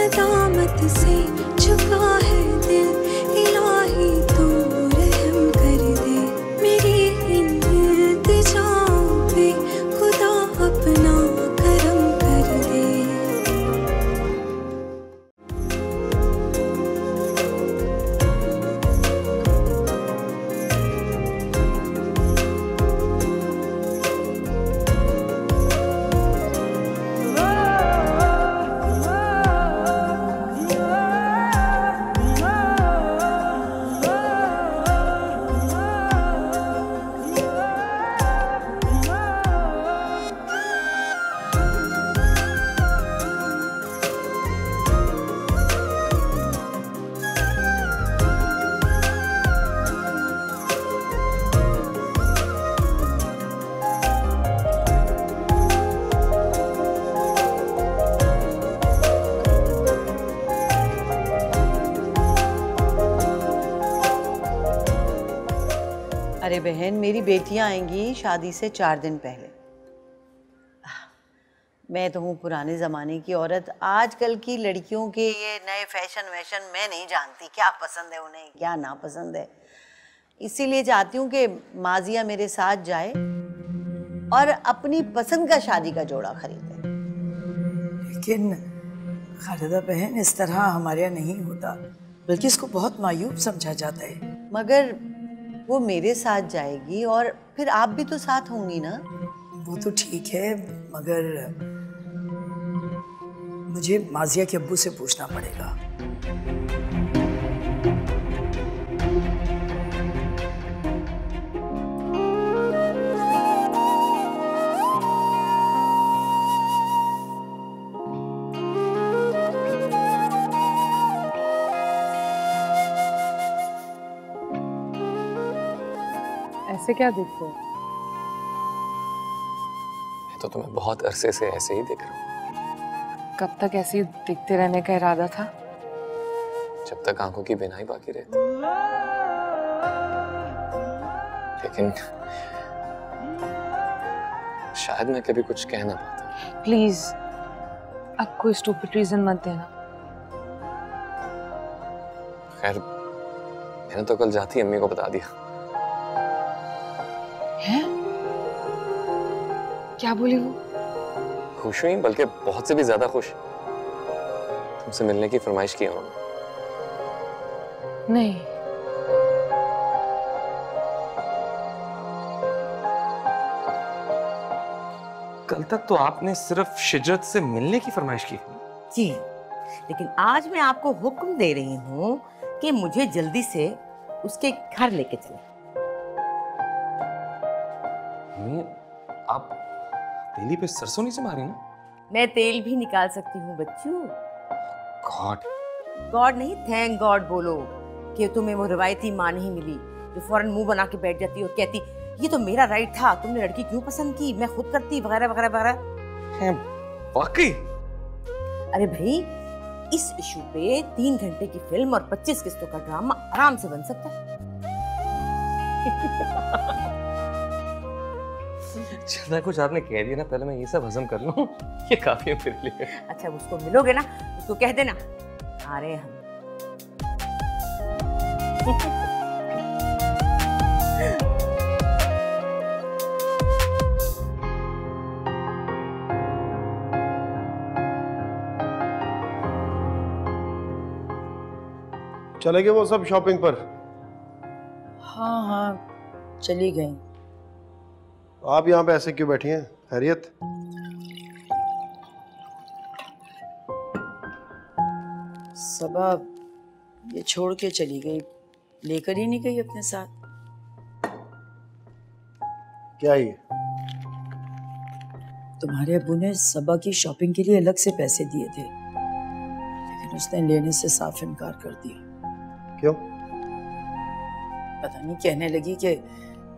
नदामत से झुका है दिल, इलाही तू रहम कर दे मेरी इन इल्तिजाओं पे, खुदा अपना करम कर दे। अरे बहन, मेरी बेटियां आएंगी शादी से 4 दिन पहले। मैं तो हूँ पुराने ज़माने की औरत, आजकल की लड़कियों के ये नए फैशन वैशन मैं नहीं जानती, क्या पसंद है उन्हें क्या ना पसंद है। इसीलिए चाहती हूँ कि माजिया मेरे साथ जाए और अपनी पसंद का शादी का जोड़ा खरीदे। लेकिन खालिदा बहन, इस तरह हमारे यहाँ नहीं होता, बल्कि इसको बहुत मायूब समझा जाता है। मगर वो मेरे साथ जाएगी और फिर आप भी तो साथ होंगी ना। वो तो ठीक है, मगर मुझे माजिया के अब्बू से पूछना पड़ेगा। ऐसे क्या देखते हो? मैं तो तुम्हें बहुत अरसे से ऐसे ही देख रहा हूँ। कब तक ऐसे ही देखते रहने का इरादा था? जब तक आंखों की बिनाई बाकी रहती। लेकिन शायद मैं कभी कुछ कह ना पाता। प्लीज अब कोई स्टूपिड रीजन मत देना। खैर, मैंने तो कल जाती अम्मी को बता दिया। हैं? क्या बोली वो? खुश हुई, बल्कि बहुत से भी ज्यादा खुश। तुमसे मिलने की फरमाइश की उन्होंने। नहीं, कल तक तो आपने सिर्फ शिजरत से मिलने की फरमाइश की। जी, लेकिन आज मैं आपको हुक्म दे रही हूँ कि मुझे जल्दी से उसके घर लेके चले। आप तेली पे सरसों नहीं से मारी ना? मैं तेल भी निकाल सकती हूँ बच्चों। गॉड नहीं, थैंक गॉड बोलो कि तुम्हें वो रिवायती माँ नहीं मिली जो फौरन मुंह बना के बैठ जाती और कहती ये तो मेरा राइट था, तुमने लड़की क्यों पसंद की, मैं खुद करती, वगैरह वगैरह वगैरह। वाकई? अरे भाई, इस इशू पे 3 घंटे की फिल्म और 25 किस्तों का ड्रामा आराम से बन सकता है। जितना कुछ आपने कह दिया ना, पहले मैं ये सब हजम कर लूं, ये काफी है मेरे लिए। अच्छा, उसको मिलोगे ना, उसको कह देना आ रहे हम। चले गए वो सब शॉपिंग पर? हाँ हाँ, चली गई। आप यहाँ पे ऐसे क्यों बैठी हैं? खैरियत? सबा ये छोड़ के चली गई, लेकर ही नहीं गई अपने साथ। क्या ये? तुम्हारे अब्बू ने सबा की शॉपिंग के लिए अलग से पैसे दिए थे, लेकिन उसने लेने से साफ इनकार कर दिया। क्यों? पता नहीं, कहने लगी कि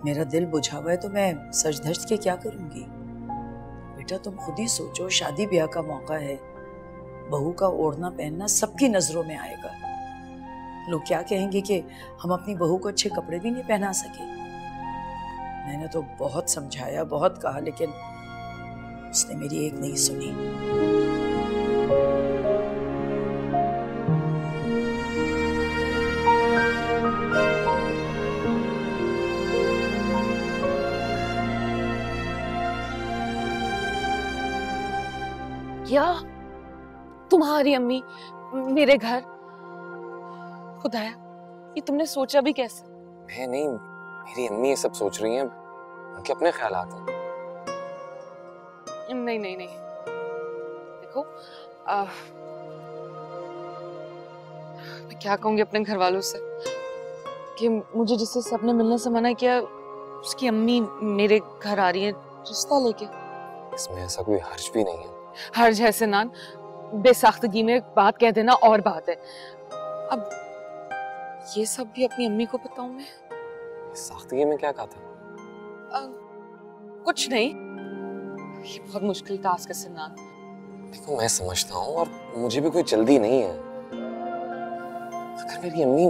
मेरा दिल बुझा हुआ है तो मैं सच धज के क्या करूंगी। बेटा तुम खुद ही सोचो, शादी ब्याह का मौका है, बहू का ओढ़ना पहनना सबकी नजरों में आएगा। लोग क्या कहेंगे कि हम अपनी बहू को अच्छे कपड़े भी नहीं पहना सके। मैंने तो बहुत समझाया, बहुत कहा, लेकिन उसने मेरी एक नहीं सुनी। क्या? तुम्हारी अम्मी मेरे घर? खुदाया, ये तुमने सोचा भी कैसे? मैं नहीं, मेरी अम्मी ये सब सोच रही हैं, उनके अपने ख्यालात हैं। नहीं नहीं नहीं, देखो मैं क्या कहूंगी अपने घर वालों से कि मुझे जिससे सबने मिलने से मना किया उसकी अम्मी मेरे घर आ रही है रिश्ता लेके। इसमें ऐसा कोई हर्ज भी नहीं है। हर्ज है सिनान, बेसाख्तगी में बात कह देना और बात है। अब ये सब भी अपनी अम्मी को बताऊं मैं? साख्तगी में क्या कहा था? कुछ नहीं, ये बहुत मुश्किल टास्क है सिनान। देखो मैं समझता हूँ और मुझे भी कोई जल्दी नहीं है, अगर मेरी अम्मी...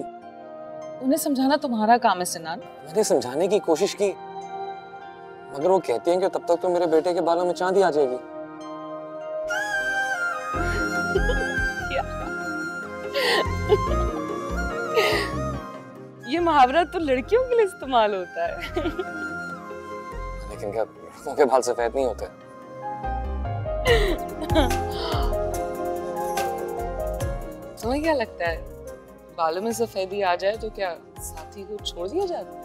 उन्हें समझाना तुम्हारा काम है सिनान। मैंने समझाने की कोशिश की, मगर वो कहती हैं कि तब तक तो मेरे बेटे के बालों में चांदी आ जाएगी। ये मुहावरा तो लड़कियों के लिए इस्तेमाल होता है। लेकिन क्या लड़कों के बाल सफेद नहीं होते? तुम्हें क्या लगता है बालों में सफेदी आ जाए तो क्या साथी को छोड़ दिया जाता है?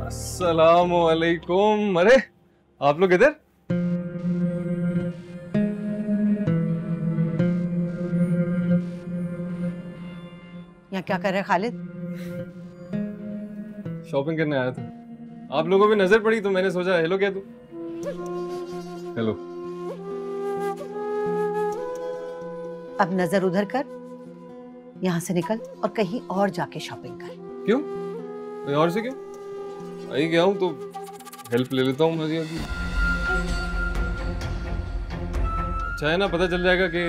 अस्सलामुअलैकुम। अरे आप लोग इधर? यहाँ क्या कर रहे हैं खालिद? शॉपिंग करने आया था, आप लोगों पे नजर पड़ी तो मैंने सोचा हेलो कह दूं। हेलो। अब नजर उधर कर, यहाँ से निकल और कहीं और जाके शॉपिंग कर। क्यों? कोई और से क्यों? आई गया हूँ तो हेल्प ले लेता हूँ मजिया की। अच्छा है ना, पता चल जाएगा कि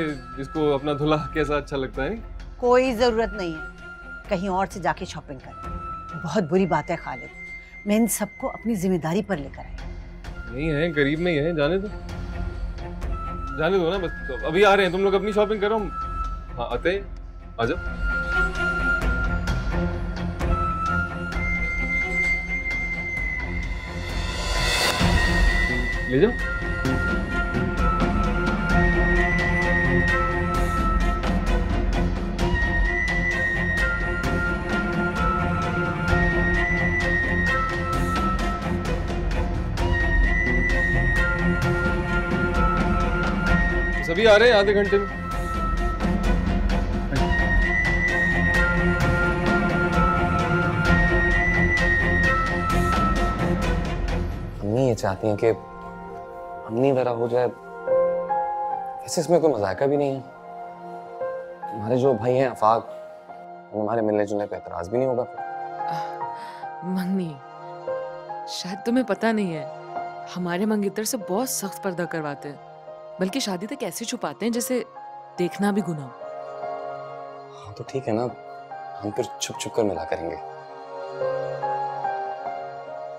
इसको अपना धुला कैसा अच्छा लगता है। कोई जरूरत नहीं है, कहीं और से जाके शॉपिंग कर। बहुत बुरी बात है खालिद, मैं इन सबको अपनी जिम्मेदारी पर लेकर आई। नहीं है, करीब में ही है, जाने दो ना बस। तो अभी आ रहे हैं, तुम लोग अपनी शॉपिंग करो। हाँ आते हैं, आ जाओ। ले जाओ। सभी आ रहे हैं आधे घंटे में। अम्मी ये चाहती हैं कि अम्मी वगैरह हो जाए, वैसे इसमें कोई मजाका भी नहीं है। हमारे जो भाई हैं आफाक, हमारे मिलने जुलने पे एतराज भी नहीं होगा। मंगनी, शायद तुम्हें पता नहीं है, हमारे मंगेतर से बहुत सख्त पर्दा करवाते हैं, बल्कि शादी तक ऐसे छुपाते हैं जैसे देखना भी गुनाह। हाँ तो ठीक है ना, हम फिर छुप छुप कर मिला करेंगे।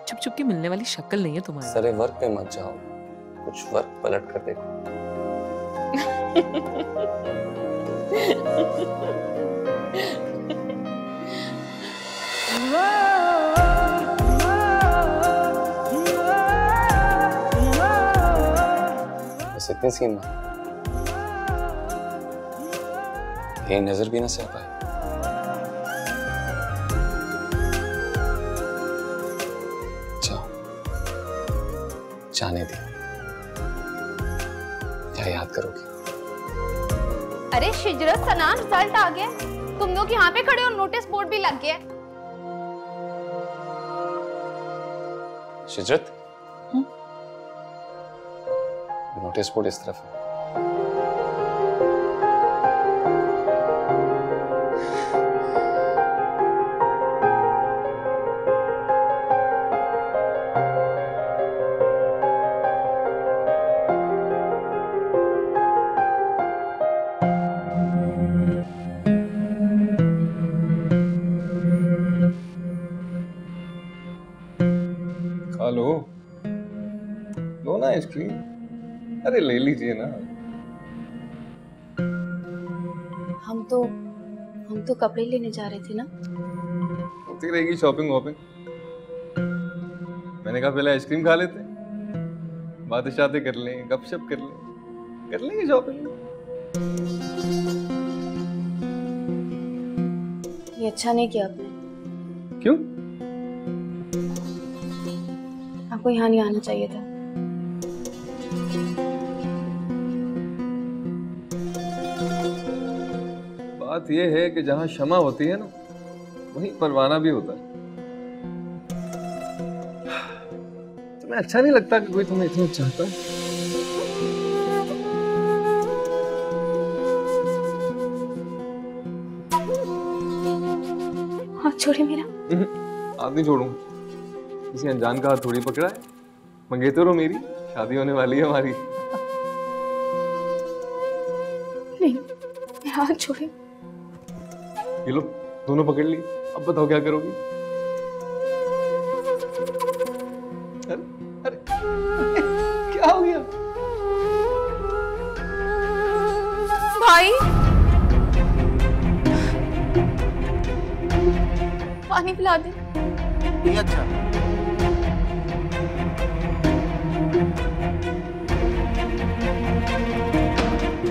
छुप छुप के मिलने वाली शक्ल नहीं है तुम्हारी। सरे वर्क पे मत जाओ, कुछ वर्क पलट कर देखो। बस इतनी सी हिम्मत, यही नजर भी ना सह पाए। जाने दे, क्या याद करोगी? अरे शिजरत, सनान, रिजल्ट आ गया। तुम लोग यहाँ पे खड़े और नोटिस बोर्ड भी लग गया। शिजरत, नोटिस बोर्ड इस तरफ है। लो ना आइसक्रीम, अरे ले लीजिए ना। हम तो कपड़े लेने जा रहे थे ना। होती रहेगी शॉपिंग वॉपिंग। मैंने कहा पहले आइसक्रीम खा लेते, बातें शातें कर लें, गपशप कर लेंगे शॉपिंग। ये अच्छा नहीं किया आपने। क्यों? आपको यहाँ नहीं आना चाहिए था। बात यह है कि जहां क्षमा होती है ना, वहीं परवाना भी होता है। तुम्हें अच्छा नहीं लगता कि कोई तुम्हें इतना चाहता है? हाथ छोड़े मेरा। हाथ नहीं छोड़ूंगा। किसी अनजान का हाथ थोड़ी पकड़ा है। मंगेतर हो मेरी, शादी होने वाली है हमारी। नहीं, मेरा हाथ छोड़े। ये लो, दोनों पकड़ ली। अब बताओ क्या करोगी? अरे अरे क्या हो गया? भाई, पानी पिला दे। ये अच्छा।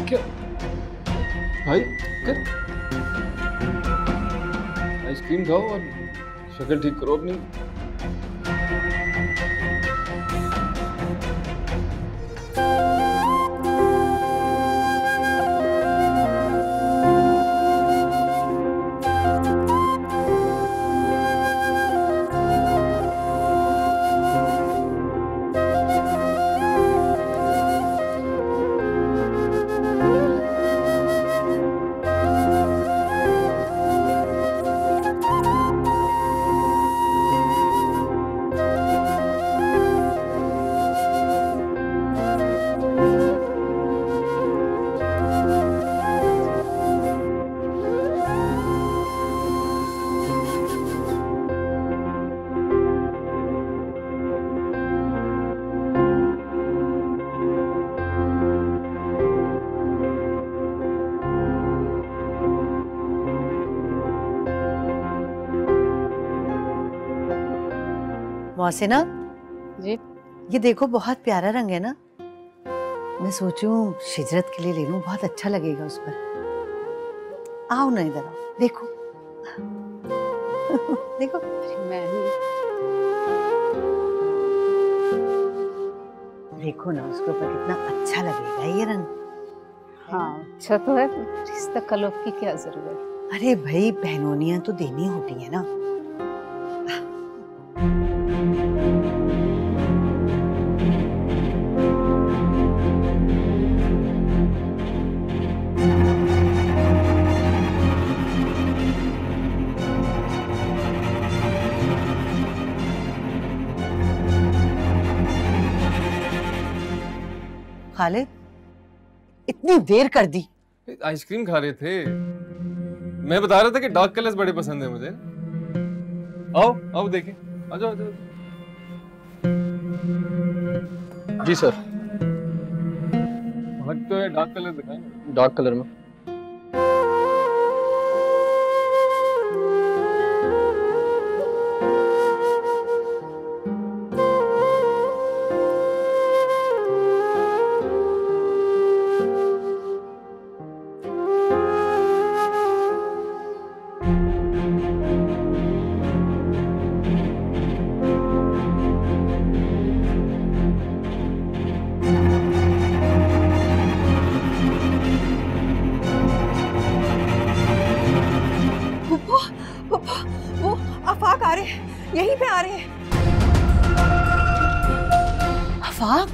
क्या भाई, कर आइसक्रीम खाओ और शक्ल ठीक करो अपनी। मोहसिना जी, ये देखो बहुत प्यारा रंग है ना। मैं सोचूं शिजरत के लिए ले लूं, बहुत अच्छा लगेगा उस पर। आओ ना इधर आओ, देखो देखो। देखो ना उसके ऊपर कितना अच्छा लगेगा ये रंग। हाँ अच्छा तो है, इस तकल्लुफ की क्या जरूरत। अरे भाई, बहनोनियां तो देनी होती है ना। खालिद, इतनी देर कर दी। आइसक्रीम खा रहे थे। मैं बता रहा था कि डार्क कलर्स बड़े पसंद है मुझे। आओ आओ देखें, आ जाओ। जी सर। अलग तो है, डार्क कलर दिखाएं। डार्क कलर में। वो आफाक आ रहे हैं, यहीं पे आ रहे हैं। आफाक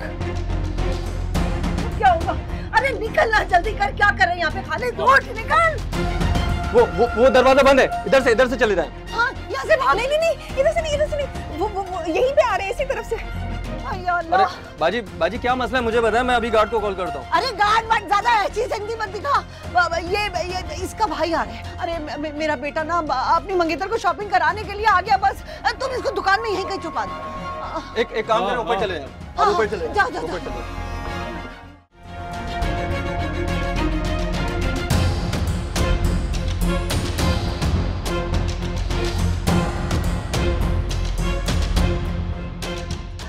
क्या होगा? अरे निकलना जल्दी कर, क्या कर रहे हैं यहाँ पे? खालिद उठ निकल। वो दरवाजा बंद है, इधर से चले जाएं। हाँ यहाँ से भाग। नहीं इधर से नहीं, वो यहीं पे आ रहे हैं, इसी तरफ से। अरे बाजी क्या मसला है मुझे बताएं, मैं अभी गार्ड को कॉल करता हूँ। अरे गार्ड मत, ज्यादा ऐसी जिंदगी मत दिखा। ये इसका भाई आ रहा है। अरे मेरा बेटा ना अपनी मंगेतर को शॉपिंग कराने के लिए आ गया, बस तुम इसको दुकान में यहीं कहीं छुपा दो। एक काम करें, ऊपर चले जाएं। ऊपर चले जाओ।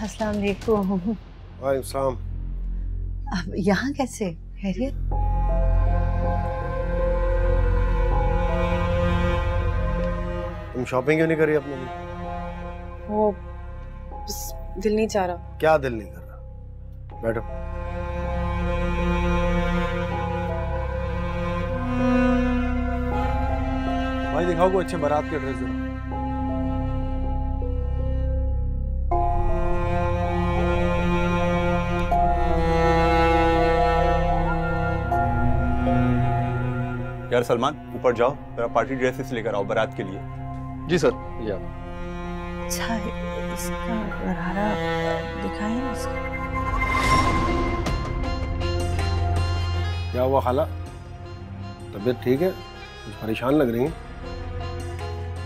अस्सलाम वालेकुम। वालेकुम सलाम। अब यहाँ कैसे? खैरियत? तुम शॉपिंग क्यों नहीं कर रही अपने लिए? वो बस दिल नहीं चाह रहा। क्या दिल नहीं कर रहा? बैठो। भाई दिखाओ कोई अच्छे बारात के ड्रेस जरा। यार सलमान, ऊपर जाओ, मेरा पार्टी ड्रेसेस लेकर आओ बारात के लिए। जी सर। अच्छा इसका गरारा दिखाएं इसका। क्या हुआ खाला? तबीयत ठीक है? कुछ परेशान लग रही हैं।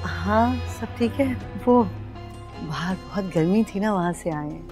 हाँ सब ठीक है। वो बाहर बहुत गर्मी थी ना, वहां से आए हैं।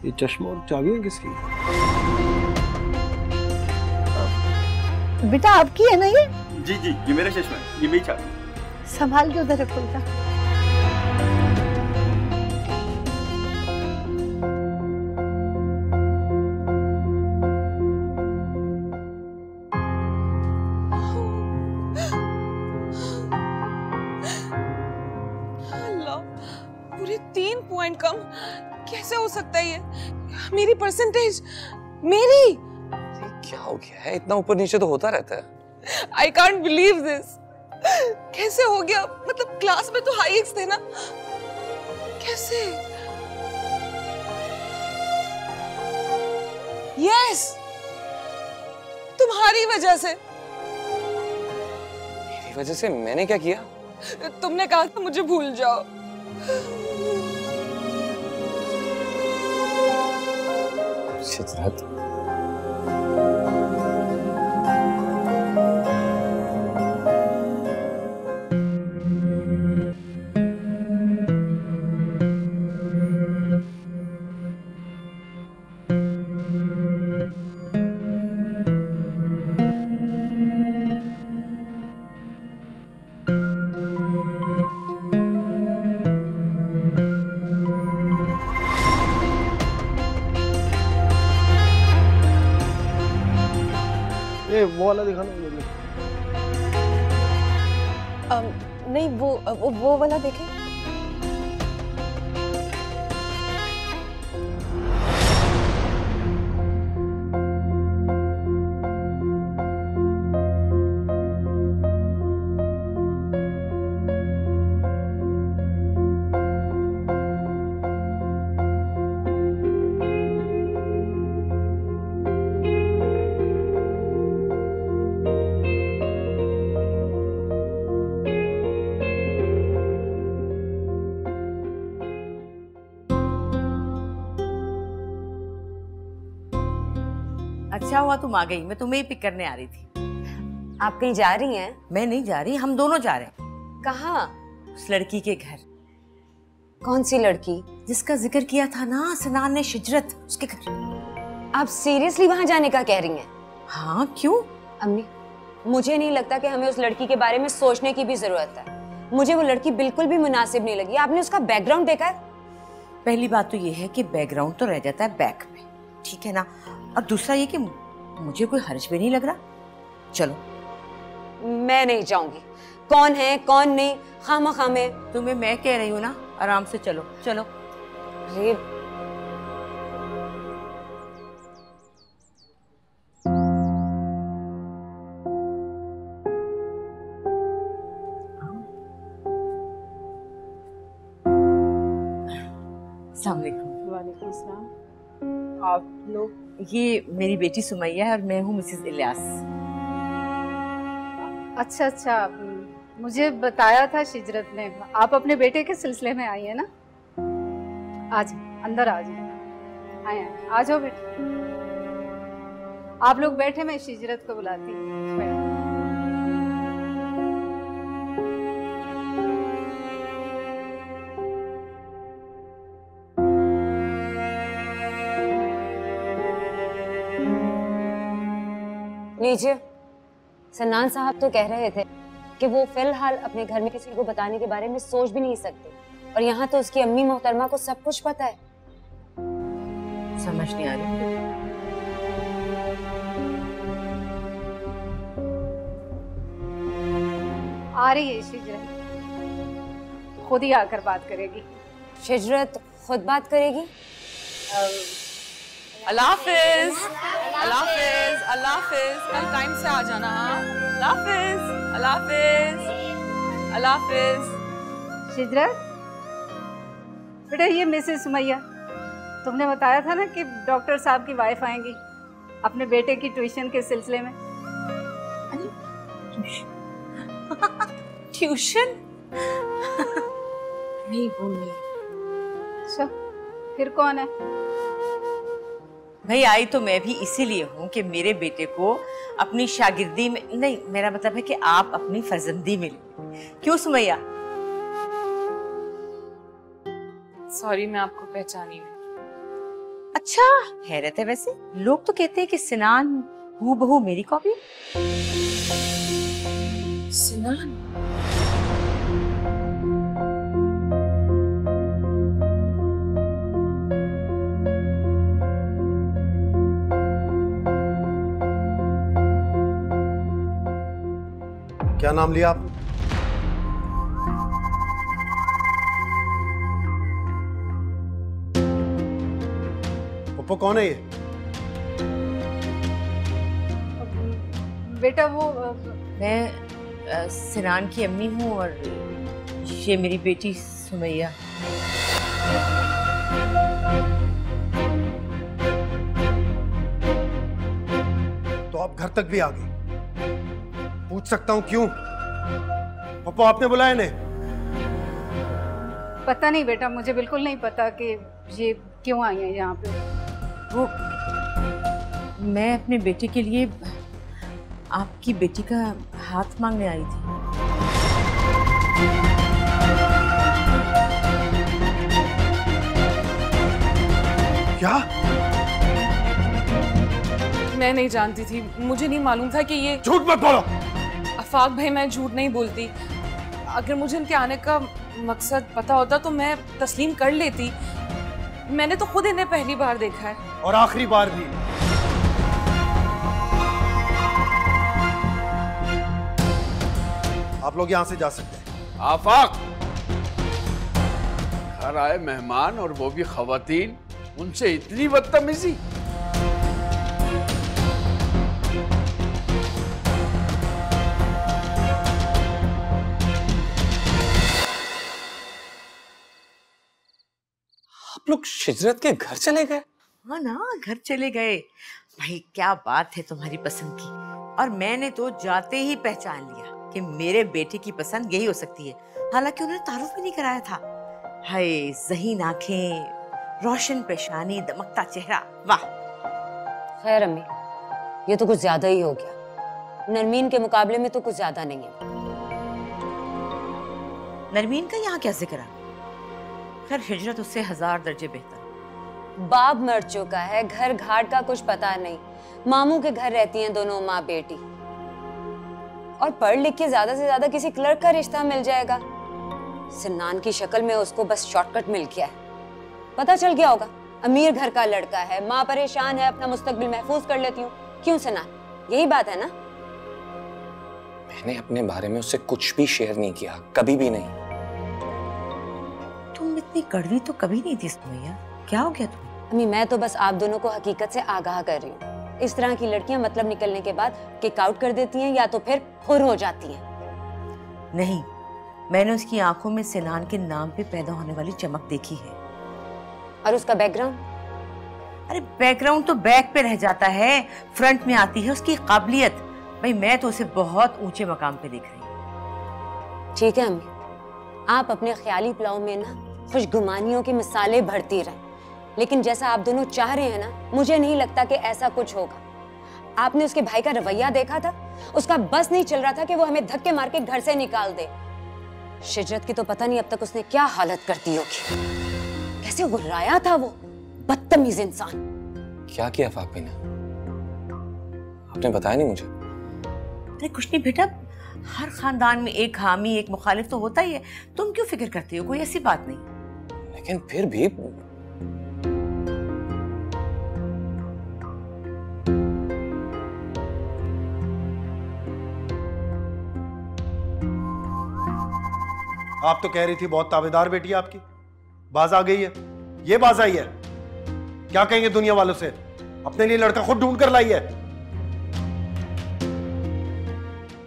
ये चश्मा और चाबी है किसकी? बेटा आपकी है ना ये? जी ये मेरा चश्मा है, ये मेरी चाबी। संभाल के उधर रखो बेटा। पूरे 3 पॉइंट कम कैसे हो सकता है? ये मेरी परसेंटेज, मेरी। क्या हो गया है? इतना ऊपर नीचे तो होता रहता है। I can't believe this. कैसे हो गया? मतलब क्लास में तो हाईएक्स थे ना, कैसे? यस, तुम्हारी वजह से। मेरी वजह से? मैंने क्या किया? तुमने कहा था मुझे भूल जाओ। शिजरत, वो वाला दिखाना मुझे। नहीं वो वाला देखें। अच्छा हुआ तुम आ गई, मैं तुम्हें ही पिक करने आ रही थी। आप कहीं जा रही हैं? मैं नहीं जा रही, हम दोनों जा रहे हैं। कहाँ? उस लड़की के घर। कौन सी लड़की? जिसका जिक्र किया था ना सनान ने, शिजरत, उसके घर। आप सीरियसली वहां जाने का कह रही हैं? हाँ, क्यों? अम्मी, मुझे नहीं लगता कि हमें उस लड़की के बारे में सोचने की भी जरूरत है। मुझे वो लड़की बिल्कुल भी मुनासिब नहीं लगी। आपने उसका बैकग्राउंड देखा है? पहली बात तो ये है कि बैकग्राउंड तो रह जाता है बैक में, ठीक है ना, और दूसरा ये कि मुझे कोई हर्ज भी नहीं लग रहा। चलो। मैं नहीं जाऊंगी। कौन है कौन नहीं खामखा में। तुम्हें मैं कह रही हूँ ना, आराम से चलो। चलो। अरे वालेकुम अस्सलाम। आप लोग? ये मेरी बेटी सुमैया है और मैं हूँ मिसेस इलियास। अच्छा अच्छा, मुझे बताया था शिजरत ने, आप अपने बेटे के सिलसिले में आई है ना? आज अंदर आ जाओ। आए आ जाओ बेटे। आप लोग बैठे, मैं शिजरत को बुलाती हूँ। लीजिए, सन्नान साहब तो कह रहे थे कि वो फिलहाल अपने घर में किसी को बताने के बारे में सोच भी नहीं सकते, और यहाँ तो उसकी अम्मी मोहतरमा को सब कुछ पता है। समझ नहीं आ रही। आ रही है शिजरत, खुद ही आकर बात करेगी। शिजरत खुद बात करेगी? अल्लाह हाफिज, अल्लाह हाफिज, अल्लाह हाफिज। कल टाइम से आ जाना। हाँ, अल्लाह हाफिज, अल्लाह हाफिज, अल्लाह हाफिज। शिजरत बेटा, ये मिसेस सुमैया, तुमने बताया था ना कि डॉक्टर साहब की वाइफ आएंगी अपने बेटे की ट्यूशन के सिलसिले में। ट्यूशन? नहीं, वो नहीं। अच्छा, फिर कौन है? भाई आई तो मैं भी इसीलिए हूँ कि मेरे बेटे को अपनी शागिर्दी में, नहीं मेरा मतलब है कि आप अपनी फर्जंदी में लें। क्यों सुमैया? सॉरी, मैं आपको पहचानी नहीं। अच्छा, हैरत है। वैसे लोग तो कहते हैं कि सिनान हूबहू मेरी कॉपी। सिनान? क्या नाम लिया आप? पप्पू कौन है ये? बेटा वो मैं सिनान की अम्मी हूँ और ये मेरी बेटी सुमैया। तो आप घर तक भी आ गई? पूछ सकता हूँ क्यों? पप्पू आपने बुलाया इन्हें? पता नहीं बेटा, मुझे बिल्कुल नहीं पता कि ये क्यों आई है यहाँ पे। वो मैं अपने बेटे के लिए आपकी बेटी का हाथ मांगने आई थी। क्या? मैं नहीं जानती थी, मुझे नहीं मालूम था कि ये। झूठ मत बोलो। अफाक भाई, मैं झूठ नहीं बोलती। अगर मुझे इनके आने का मकसद पता होता तो मैं तस्लीम कर लेती। मैंने तो खुद इन्हें पहली बार देखा है और आखिरी बार भी। आप लोग यहाँ से जा सकते हैं। आफाक, घर आए मेहमान और वो भी खवातीन, उनसे इतनी बदतमीजी। आप लोग शिजरत के घर चले गए? हाँ ना, घर चले गए। भाई क्या बात है तुम्हारी पसंद की। और मैंने तो जाते ही पहचान लिया कि मेरे बेटे की पसंद यही हो सकती है। हालांकि उन्होंने तारुफ भी नहीं कराया था। हाय, ज़हीन आंखें, रोशन पेशानी, दमकता चेहरा, वाह। खैर अम्मी, ये तो कुछ ज्यादा ही हो गया। नरमीन के मुकाबले में तो कुछ ज्यादा नहीं है। नरमीन का यहाँ क्या जिक्र है? खैर हिजरत उससे 1000 दर्जे बेहतर। बाप मर चुका है, घर घाट का कुछ पता नहीं। मामू के घर रहती हैं दोनों माँ बेटी, और पढ़ लिख के ज्यादा से ज्यादा किसी क्लर्क का रिश्ता मिल जाएगा। सिन्नान की शक्ल में उसको बस शॉर्टकट मिल गया है। पता चल गया होगा अमीर घर का लड़का है, माँ परेशान है, अपना मुस्तकबिल महफूज कर लेती हूँ। क्यों सिन्नान, यही बात है ना? मैंने अपने बारे में उससे कुछ भी शेयर नहीं किया, कभी भी नहीं। तुम इतनी कड़वी तो कभी नहीं थी सुमैया, क्या हो गया तुम्हें? अम्मी मैं तो बस आप दोनों को हकीकत से आगाह कर रही हूँ। इस तरह की लड़कियां मतलब निकलने के बाद किक आउट कर देती हैं या तो फिर खुर हो जाती हैं। नहीं, मैंने उसकी आंखों में सिनान के नाम पे पैदा होने वाली चमक देखी है। और उसका बैकग्राउंड? अरे बैकग्राउंड तो बैक पे रह जाता है, फ्रंट में आती है उसकी काबिलियत। भाई मैं तो उसे बहुत ऊंचे मकाम पे देख रही हूँ। ठीक है अम्मी, आप अपने ख्याली पुलाव में ना खुशगुमानियों की मिसालें भरती रहें, लेकिन जैसा आप दोनों चाह रहे हैं ना, मुझे नहीं लगता कि ऐसा कुछ होगा। आपने उसके भाई का रवैया देखा था, उसका बस नहीं चल रहा था कि वो हमें धक्के मार के घर से निकाल दे। शिजरत की तो पता नहीं अब तक उसने क्या हालत कर दी होगी। कैसे गुर्राया था वो बदतमीज इंसान। क्या किया फाकबी ने? आपने बताया नहीं मुझे। अरे कुछ नहीं बेटा, हर खानदान में एक हामी एक मुखालिफ तो होता ही है। तुम क्यों फिक्र करती हो, कोई ऐसी बात नहीं। लेकिन फिर भी आप तो कह रही थी बहुत ताबेदार बेटी है आपकी, बाज आ गई है, ये बाज आई है। क्या कहेंगे दुनिया वालों से? अपने लिए लड़का खुद ढूंढ कर लाई है।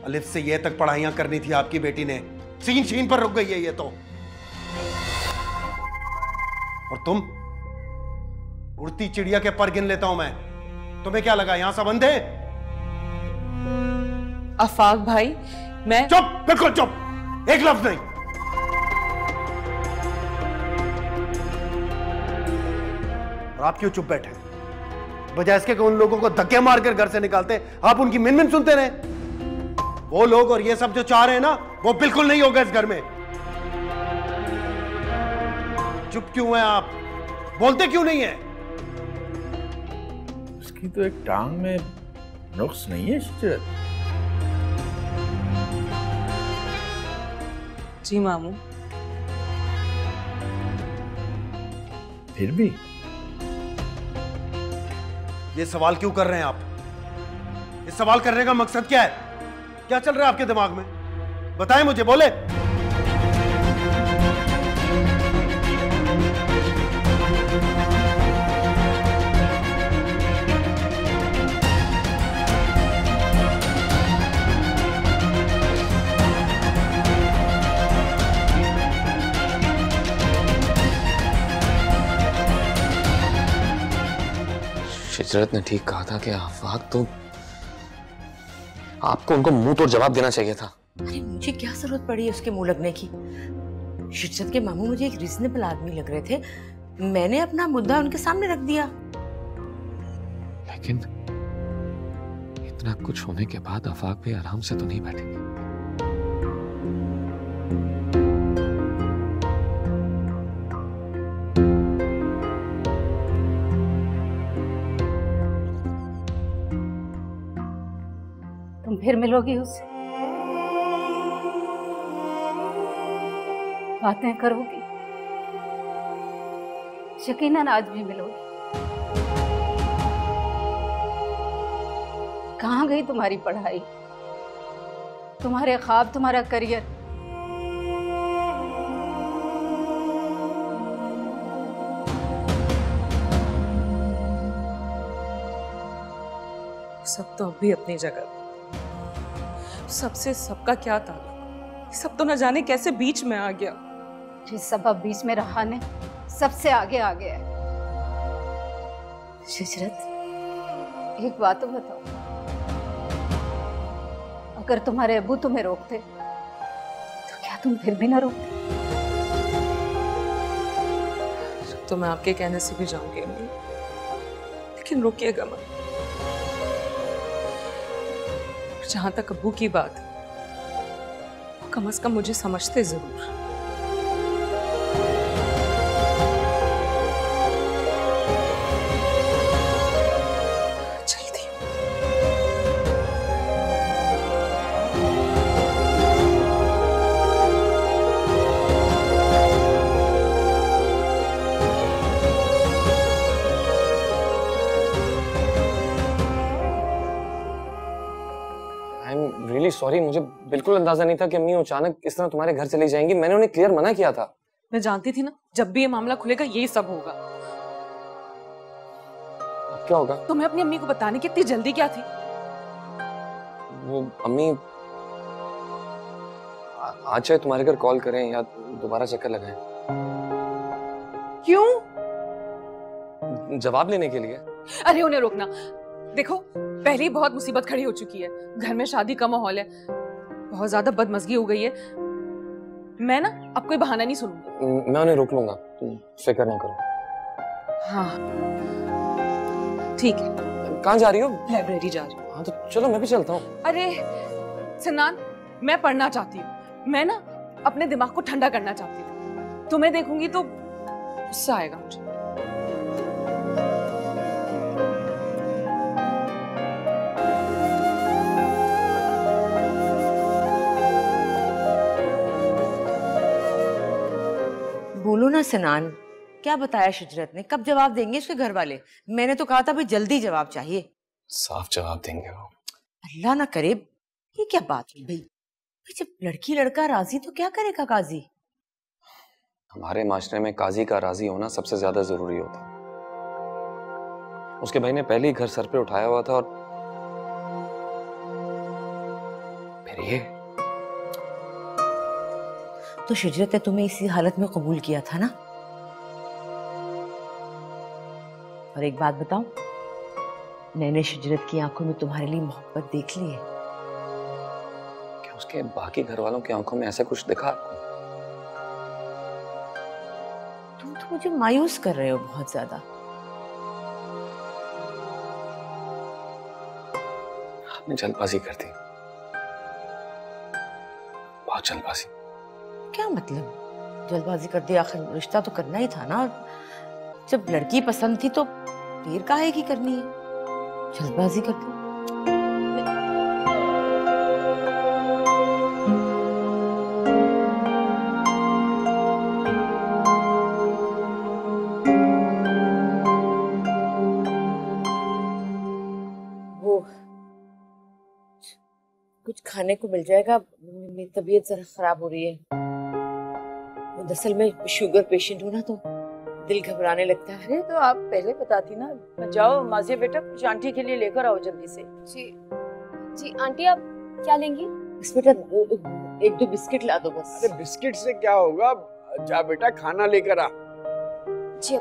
अलिफ से ये तक पढ़ाइयां करनी थी आपकी बेटी ने, सीन शीन पर रुक गई है ये तो। और तुम? उड़ती चिड़िया के पर गिन लेता हूं मैं, तुम्हें क्या लगा यहां सब अंधे? आफाक भाई मैं चुप, बिल्कुल चुप, एक लफ्ज नहीं। और आप क्यों चुप बैठे? बजाय इसके कि उन लोगों को धक्के मारकर घर से निकालते, आप उनकी मिन-मिन सुनते रहे। वो लोग और ये सब जो चाह रहे हैं ना, वो बिल्कुल नहीं होगा इस घर में। चुप क्यों हैं आप? बोलते क्यों नहीं है? उसकी तो एक टांग में नुक्स नहीं है शिजरत। जी मामू। फिर भी ये सवाल क्यों कर रहे हैं आप? इस सवाल करने का मकसद क्या है? क्या चल रहा है आपके दिमाग में? बताएं मुझे, बोले। शिजरत ने ठीक कहा था कि आफाक तो आपको उनको मुंह तोड़ जवाब देना चाहिए था। अरे मुझे क्या जरूरत पड़ी है उसके मुंह लगने की? शिजरत के मामू मुझे एक रीजनेबल आदमी लग रहे थे, मैंने अपना मुद्दा उनके सामने रख दिया। लेकिन इतना कुछ होने के बाद आफाक भी आराम से तो नहीं बैठेंगे। तुम फिर मिलोगी उससे, बातें करोगी, यकीनन आज भी मिलोगी। कहाँ गई तुम्हारी पढ़ाई, तुम्हारे ख्वाब, तुम्हारा करियर? सब तो अब भी अपनी जगह, सबसे सबका क्या ताल्लुक? सब तो न जाने कैसे बीच में आ गया। जिस सबब बीच में रहा ने सबसे आगे आ गया है। शिजरत, एक बात तो बताओ, अगर तुम्हारे अब्बू तुम्हें रोकते तो क्या तुम फिर भी ना रोकते? तो मैं आपके कहने से भी जाऊंगी, लेकिन रोकिएगा मत। और जहां तक अब्बू की बात, वो कम से कम मुझे समझते जरूर। रियली सॉरी, मुझे बिल्कुल अंदाजा नहीं था कि अम्मी अचानक इस तरह तुम्हारे घर चली जाएंगी। मैंने उन्हें क्लियर मना किया था। मैं जानती थी ना, जब भी ये मामला खुलेगा यही सब होगा। अब क्या होगा? तुम्हें अपनी अम्मी को बताने की इतनी जल्दी क्या थी? वो अम्मी आज चाहे तुम्हारे घर कॉल करें या दोबारा चक्कर लगाएं। क्यों? जवाब लेने के लिए। अरे उन्हें रोकना। देखो, पहले ही बहुत मुसीबत खड़ी हो चुकी है, घर में शादी का माहौल है, बहुत ज्यादा बदमजगी हो गई है। मैं ना अब कोई बहाना नहीं सुनूंगी। मैं उन्हें रोक लूंगा, तुम फिक्र ना करो। हाँ ठीक है। कहाँ जा रही हो? लाइब्रेरी जा रही हूँ। हाँ तो चलो, मैं भी चलता हूँ। अरे सिनान, मैं पढ़ना चाहती हूँ। मैं ना अपने दिमाग को ठंडा करना चाहती हूँ। तुम्हें देखूंगी तो गुस्सा आएगा मुझे। बोलो ना सिनान, क्या बताया शिजरत ने? कब जवाब देंगे इसके घर वाले? मैंने तो कहा था भाई जल्दी जवाब चाहिए। साफ जवाब देंगे वो। अल्लाह ना करे, ये क्या बात हुई भाई? जब लड़की लड़का राजी तो क्या करेगा काजी? हमारे माशरे में काजी का राजी होना सबसे ज्यादा जरूरी होता। उसके भाई ने पहले ही घर सर पे उठाया हुआ था और फिर ये। तो शिजरत ने तुम्हें इसी हालत में कबूल किया था ना? और एक बात बताऊं, मैंने शिजरत की आंखों में तुम्हारे लिए मोहब्बत देख ली है। क्या उसके बाकी घर वालों की आंखों में ऐसा कुछ दिखा आपको? तुम तो मुझे मायूस कर रहे हो बहुत ज्यादा। आपने जल्दबाजी कर दी, बहुत जल्दबाजी। क्या मतलब जल्दबाजी कर दी? आखिर रिश्ता तो करना ही था ना। जब लड़की पसंद थी तो देर काहे की करनी है? जल्दबाजी कर दी। वो कुछ खाने को मिल जाएगा? मेरी तबीयत जरा खराब हो रही है। दरअसल मैं शुगर पेशेंट हूँ ना, तो दिल घबराने लगता है। अरे तो आप पहले बताती ना। जाओ माजिया बेटा, कुछ आंटी के लिए लेकर आओ जल्दी से। जी जी आंटी, आप क्या लेंगी? इस बेटा एक दो बिस्किट ला दो बस। अरे बिस्किट से क्या होगा, जा बेटा खाना लेकर आ। जी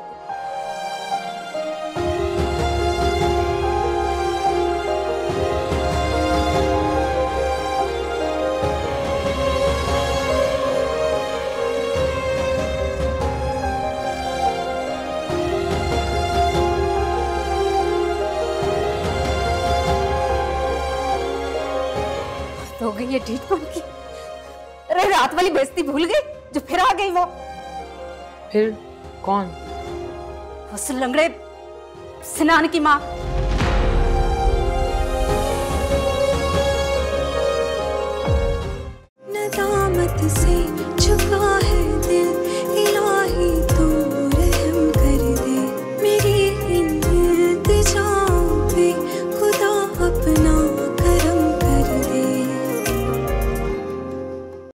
हो गई ये ट्रीटमेंट की। अरे रात वाली बेइज्जती भूल गई जो फिर आ गई वो। फिर कौन? उस लंगड़े सिनान की माँ। नदामत से